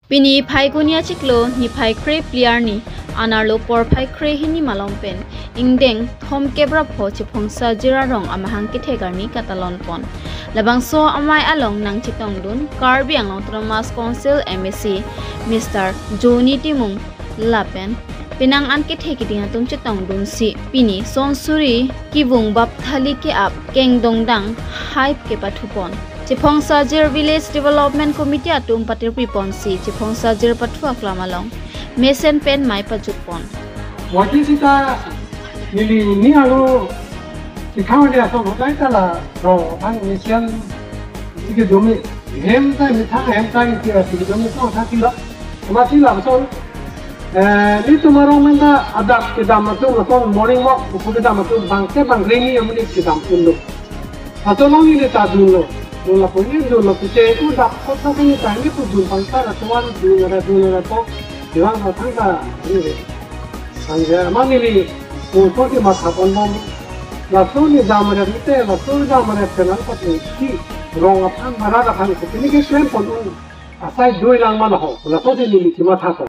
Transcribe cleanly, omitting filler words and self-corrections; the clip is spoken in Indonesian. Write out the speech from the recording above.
Pini phai kunia chiklo ni phai kre pliar ni anarlo por phai kre hini malompen ingdeng thom kebra pho Chephongsajir Amahang kethek arni katalon pon labangso amai along nang chitong dun Karbi Anglong Times Council MSc Mr. Joni Timung Lapen pinang an kethek kidinga tum chitong dun si pini sonsuri kibung bap thali ke ap keng dongdang hype ke pathupon Chephongsajir Village Development Committee atum patir priponsi Chephongsajir pathu aklamalong mesen pen mai pajupon wati sita nili ni alo ikhaw dia so hotai tala ro ang mission ike domi hem ta ni tha hem ta ki ti domi so tha ti la ma ti la so ni tomorrow menda adak ke damatu so morning walk ko ke damatu bangke bang reni amni ke dam pundo atolong ile ta dulo la poni dulo ke ku dak ko ta ni ta ni ku dun pangka ra tuan dulo to Iwan matangga ini, anja manili untuk di masa pandang, langsung di zaman itu, langsung di zaman itu nampak ni, orang apa marah kan, ini kesempatan asal dua orang mana ho, langsung di masa